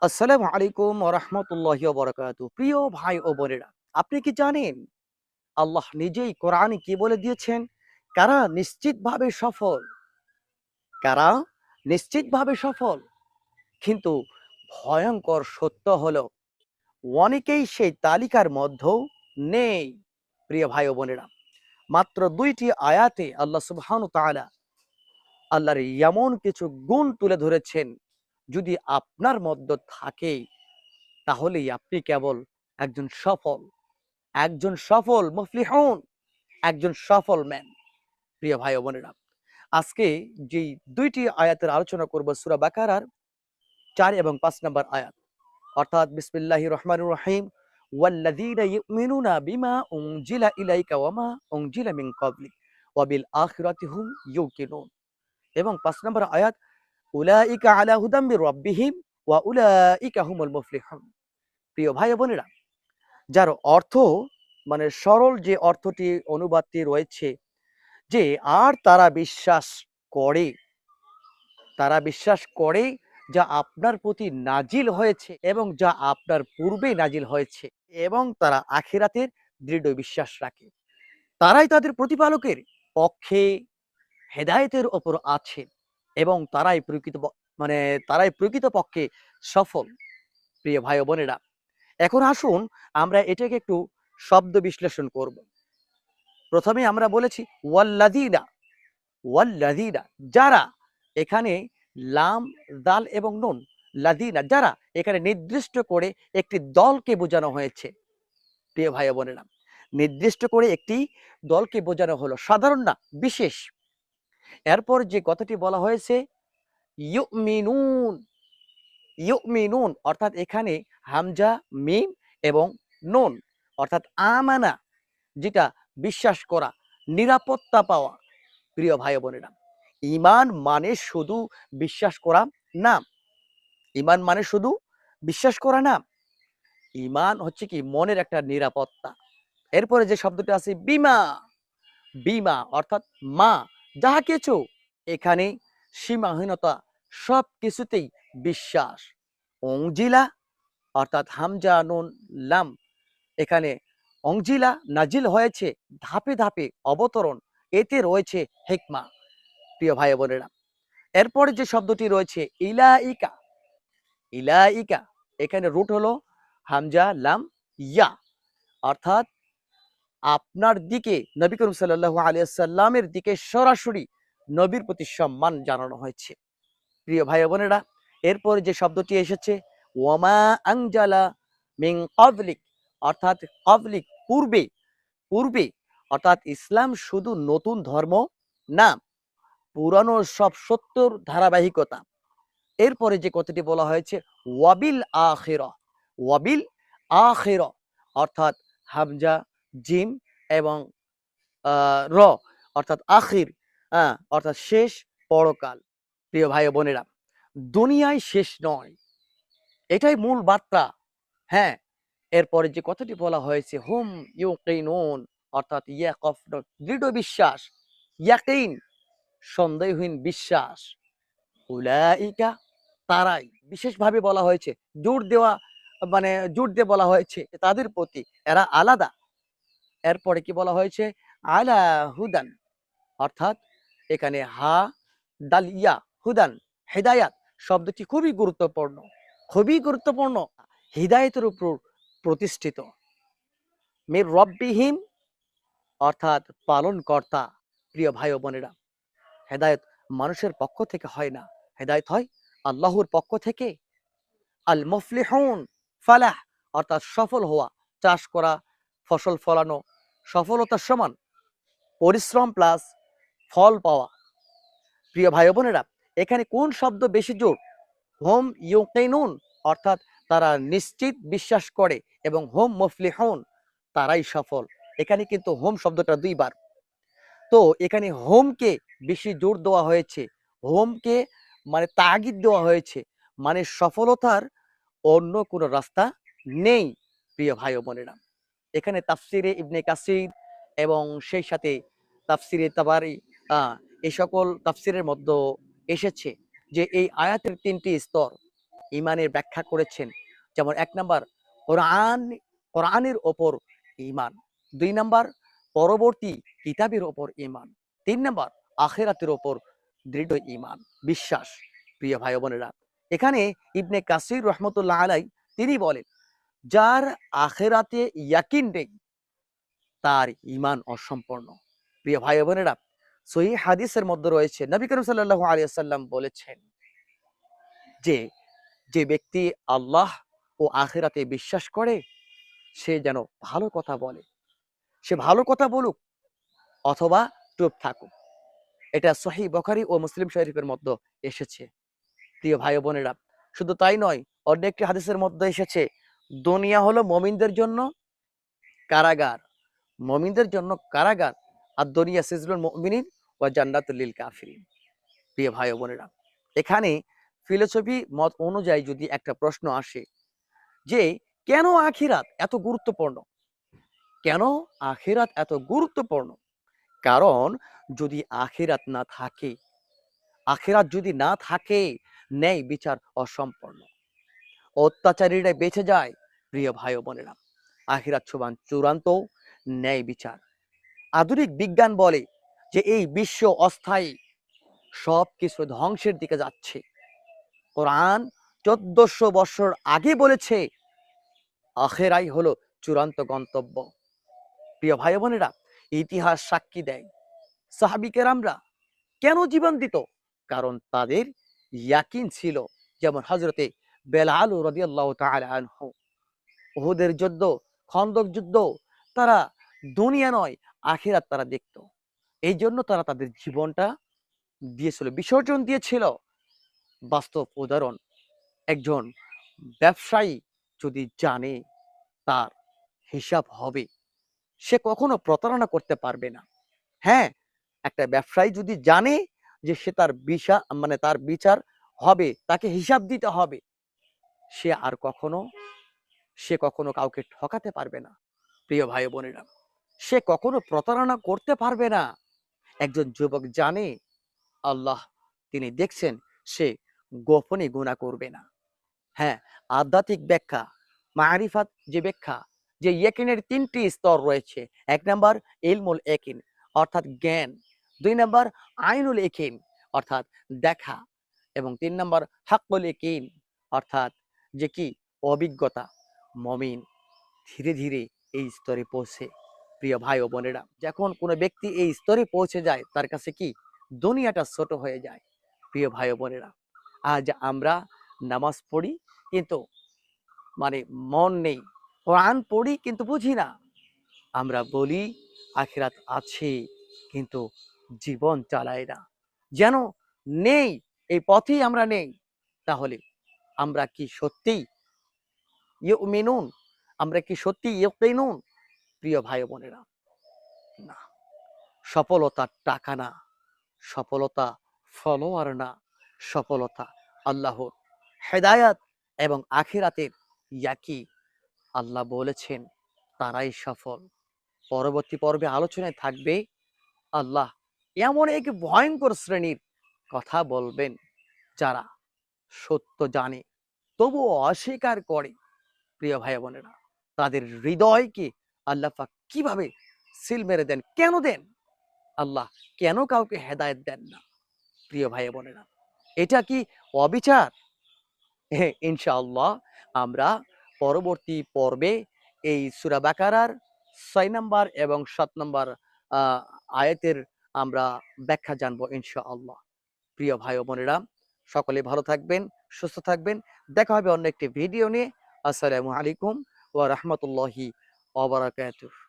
আসসালামু আলাইকুম ওয়া রাহমাতুল্লাহি ওয়া বারাকাতুহু। প্রিয় ভাই ও বোনেরা, আপনি কি জানেন আল্লাহ নিজেই কোরআনে কি বলে দিয়েছেন? কারা নিশ্চিতভাবে সফল? কারা নিশ্চিতভাবে সফল? কিন্তু ভয়ঙ্কর সত্য হলো অনেকেই সেই তালিকার মধ্যেও নেই। প্রিয় ভাই ও বোনেরা, মাত্র ২টি আয়াতে আল্লাহ সুবহানাহু ওয়া তাআলা আল্লাহর এমন কিছু গুণ তুলে ধরেছেন, যদি আপনার মধ্যে থাকে তাহলেই আপনি কেবল একজন সফল। একজন সফল মুফলিহুন, একজন সফল ম্যান। প্রিয় ভাই ও বোনেরা, আজকে যেই ২টি আয়াতের আলোচনা করব সূরা বাকারার ৪ এবং ৫ নম্বর আয়াত। অর্থাৎ বিসমিল্লাহির রহমানির রহিম, ওয়াল্লাযীনা ইউমিনুনা বিমা উনজিলা ইলাইকা ওয়া মা উনজিলা মিন ক্বাবলিক ওয়া বিল আখিরাতি হুম ইউকিনুন। এবং ৫ নম্বর আয়াত, উলাইকা আলা হুদাম মির রাব্বিহিম ওয়া উলাইকা হুমুল মুফলিহুন। প্রিয় ভাই ও বোনেরা, যার অর্থ মানে সরল যে অর্থটি অনুবাদটি রয়েছে যে আর করে তারা বিশ্বাস করে যা আপনার প্রতি নাজিল হয়েছে এবং যা আপনার পূর্বে নাজিল হয়েছে, এবং তারা আখিরাতের দৃঢ় বিশ্বাস রাখে। তারাই তাদের প্রতিপালকের পক্ষে হেদায়েতের ওপর আছে এবং মানে তারাই প্রকৃতপক্ষে সফল। প্রিয় ভাই ও বোনেরা, এখন আসুন আমরা এটাকে একটু শব্দ বিশ্লেষণ করব। প্রথমে আমরা বলেছি ওয়াল্লাযীনা, ওয়াল্লাযীনা যারা, এখানে লাম, দাল এবং নুন, লাযীনা যারা, এখানে নির্দিষ্ট করে একটি দলকে বোঝানো হয়েছে। প্রিয় ভাই ও বোনেরা, নির্দিষ্ট করে একটি দলকে বোঝানো হলো, সাধারণ না, বিশেষ। এরপর যে কথাটি বলা হয়েছে ইউমিনুন, ইউমিনুন অর্থাৎ এখানে হামজা, মিম এবং নুন, অর্থাৎ আমানা, যেটা বিশ্বাস করা, নিরাপত্তা পাওয়া। প্রিয় ভাই বোনেরা, ঈমান মানে শুধু বিশ্বাস করা না। ঈমান মানে শুধু বিশ্বাস করা না। ঈমান হচ্ছে কি মনের একটা নিরাপত্তা। এরপরে যে শব্দটি আছে বিমা, বিমা অর্থাৎ মা, যাহা কিছু, এখানে সীমাহীনতা, সব কিছুতেই বিশ্বাস। অংজিলা অর্থাৎ হামজা, নুন, লাম, এখানে অংজিলা নাজিল হয়েছে, ধাপে ধাপে অবতরণ, এতে রয়েছে হিকমা। প্রিয় ভাই বোনেরা, এরপরে যে শব্দটি রয়েছে ইলাইকা, ইলাইকা, এখানে রুট হলো হামজা, লাম, ইয়া, অর্থাৎ আপনার দিকে, নবী করিম সাল্লাল্লাহু আলাইহি ওয়াসাল্লামের দিকে সরাসরি নবীর প্রতি সম্মান জানানো হয়েছে। প্রিয় ভাই বোনেরা, এরপরে যে শব্দটি এসেছে ওয়ামা আনজালা মিন ক্বাবলিক, অর্থাৎ ক্বাবলিক পূর্বে, পূর্বে, অর্থাৎ ইসলাম শুধু নতুন ধর্ম না, পুরানো সব সত্যর ধারাবাহিকতা। এরপরে যে কথাটি বলা হয়েছে ওয়াবিল আখিরা, ওয়াবিল আখিরা, অর্থাৎ হামজা, জিম এবং র, অর্থাৎ আখির, অর্থাৎ শেষ, পরকাল। প্রিয় ভাই ও বোনেরা, দুনিয়ায় শেষ নয়, এটাই মূল বার্তা। হ্যাঁ, এরপরে যে কথাটি বলা হয়েছে হুম ইউকিনুন, অর্থাৎ ইয়াকফন, দৃঢ় বিশ্বাস, ইয়াকিন, সন্দেহহীন বিশ্বাস, উলাইকা, তারাই, বিশেষভাবে বলা হয়েছে, জোর দেওয়া, মানে জোর দিয়ে বলা হয়েছে তাদের প্রতি, এরা আলাদা। এরপরে কি বলা হয়েছে আলা হুদান, অর্থাৎ এখানে হা, দাল, ইয়া, হুদান, হেদায়াত শব্দটি খুবই গুরুত্বপূর্ণ, খুবই গুরুত্বপূর্ণ, হিদায়তের উপর প্রতিষ্ঠিত। মির রব্বিহিম, অর্থাৎ পালন কর্তা। প্রিয় ভাই ও বোনেরা, হেদায়ত মানুষের পক্ষ থেকে হয় না, হেদায়ত হয় আল্লাহর পক্ষ থেকে। আল মুফলিহুন, ফালাহ অর্থাৎ সফল হওয়া, চাষ করা, ফসল ফলানো, সফলতার সমান পরিশ্রম প্লাস ফল পাওয়া। প্রিয় ভাই বোনেরা, এখানে কোন শব্দ বেশি জোর? হোম ইউকিনুন, অর্থাৎ তারা নিশ্চিত বিশ্বাস করে, এবং হোম মুফলিহুন, তারাই সফল। এখানে কিন্তু হোম শব্দটা দুইবার। তো এখানে হোমকে বেশি জোর দেওয়া হয়েছে, হোমকে মানে তাগিদ দেওয়া হয়েছে, মানে সফলতার অন্য কোনো রাস্তা নেই। প্রিয় ভাই ও বোনেরা, এখানে তাফসিরে ইবনে কাসির এবং সেই সাথে তাফসিরে তাবারি, এই সকল তাফসিরের মধ্যে এসেছে যে এই আয়াতের ৩টি স্তর। ঈমানের ব্যাখ্যা করেছেন। যেমন ১ নাম্বার কোরআনের ওপর ঈমান, ২ নাম্বার পরবর্তী কিতাবের ওপর ঈমান, ৩ নাম্বার আখিরাতের ওপর দৃঢ় ঈমান, বিশ্বাস। প্রিয় ভাই ও বোনেরা, এখানে ইবনে কাসির রহমতুল্লাহ আলাইহ তিনি বলেন, যার আখিরাতে ইয়াকিন নেই তার ঈমান অসম্পূর্ণ। প্রিয় ভাই ও বোনেরা, সহিহ হাদিসের মধ্যে রয়েছে নবী করিম সাল্লাল্লাহু আলাইহি ওয়াসাল্লাম বলেছেন যে, যে ব্যক্তি আল্লাহ ও আখিরাতে বিশ্বাস করে সে যেন ভালো কথা বলে, সে ভালো কথা বলুক অথবা চুপ থাকুক। এটা সহিহ বুখারী ও মুসলিম শরীফের মধ্যে এসেছে। প্রিয় ভাই ও বোনেরা, শুধু তাই নয়, অন্য একটি হাদিসের মধ্যে এসেছে, দুনিয়া হলো মুমিনদের জন্য কারাগার, মুমিনদের জন্য কারাগার, আর দুনিয়া সিজনুল মুমিনিন ওয়া জান্নাতুল লিল কাফিরিন। প্রিয় ভাই ও বোনেরা, এখানে ফিলোসফি মত অনুযায়ী যদি একটা প্রশ্ন আসে যে কেন আখিরাত এত গুরুত্বপূর্ণ, কেন আখিরাত এত গুরুত্বপূর্ণ? কারণ যদি আখিরাত না থাকে, আখিরাত যদি না থাকে, ন্যায় বিচার অসম্পূর্ণ, অত্যাচারীরা বেঁচে যায়। প্রিয় ভাই ও বোনেরা, আখিরাত সমান চূড়ান্ত ন্যায় বিচার। আধুনিক বিজ্ঞান বলে যে এই বিশ্ব অস্থায়ী, সবকিছু ধ্বংসের দিকে যাচ্ছে। কোরআন 1400 বছর আগে বলেছে আখেরাই হলো চূড়ান্ত গন্তব্য। প্রিয় ভাই বোনেরা, ইতিহাস সাক্ষী দেয় সাহাবী কেরামরা কেন জীবন দিত? কারণ তাদের ইয়াকিন ছিল। যেমন হযরতে বেলাল রাদিয়াল্লাহু তাআলা আনহু, উহুদের যুদ্ধ, খন্দক যুদ্ধ, তারা দুনিয়া নয় আখিরাত তারা দেখত। এই জন্য তারা তাদের জীবনটা দিয়েছিল, বিসর্জন দিয়েছিল। বাস্তব উদাহরণ, একজন ব্যবসায়ী যদি জানে তার হিসাব হবে, সে কখনো প্রতারণা করতে পারবে না। হ্যাঁ, একটা ব্যবসায়ী যদি জানে যে সে তার বিচার হবে, তাকে হিসাব দিতে হবে, সে আর কখনো কাউকে ঠকাতে পারবে না। প্রিয় ভাই বোনেরা, সে কখনো প্রতারণা করতে পারবে না। একজন যুবক জানে আল্লাহ তিনি দেখছেন, সে গোপনে গুনাহ করবে না। হ্যাঁ, আধ্যাত্মিক ব্যাখ্যা, মারিফাত যে ব্যাখ্যা, যে ইয়াকিনের ৩টি স্তর রয়েছে। ১ নাম্বার ইলমুল ইয়াকিন অর্থাৎ জ্ঞান, ২ নাম্বার আইনুল ইয়াকিন অর্থাৎ দেখা, এবং ৩ নাম্বার হাক্কুল ইয়াকিন অর্থাৎ যে কি অভিজ্ঞতা। মুমিন ধীরে ধীরে এই স্তরে পৌঁছে। প্রিয় ভাই ও বোনেরা, যখন কোনো ব্যক্তি এই স্তরে পৌঁছে যায় তার কাছে কি দুনিয়াটা ছোট হয়ে যায়। প্রিয় ভাই ও বোনেরা, আজ আমরা নামাজ পড়ি কিন্তু মানে মন নেই, কোরআন পড়ি কিন্তু বুঝি না। আমরা বলি আখিরাত আছে কিন্তু জীবন চালাই না, যেন নেই, এই পথেই আমরা নেই। তাহলে আমরা কি সত্যিই ইউমিনুন, আমরা কি সত্যি ইয়কিনুন? প্রিয় ভাই বোনেরা, না। সফলতা টাকা না, সফলতা ফলোয়ার না, সফলতা আল্লাহর হেদায়াত এবং আখিরাতের ইয়াকি। আল্লাহ বলেছেন তারাই সফল। পরবর্তী পর্বে আলোচনায় থাকবে আল্লাহ এমন এক ভয়ঙ্কর শ্রেণীর কথা বলবেন যারা সত্য জানে তবুও অস্বীকার করে। প্রিয় ভাই বোনেরা, তাদের হৃদয়কে আল্লাহ পাক কিভাবে সিল মেরে দেন, কেন দেন? আল্লাহ কেন কাউকে হেদায়েত দেন না? প্রিয় ভাই বোনেরা, এটা কি অবিচার? হ্যাঁ, ইনশাআল্লাহ আমরা পরবর্তী পর্বে এই সূরা বাকারার ৬ নাম্বার এবং ৭ নাম্বার আয়াতের আমরা ব্যাখ্যা জানবো ইনশাআল্লাহ। প্রিয় ভাই ও বোনেরা, সকলে ভালো থাকবেন, সুস্থ থাকবেন। দেখা হবে অন্য একটি ভিডিও নিয়ে। আসসালামু আলাইকুম ওয়া রাহমাতুল্লাহি ওয়া বারাকাতুহু।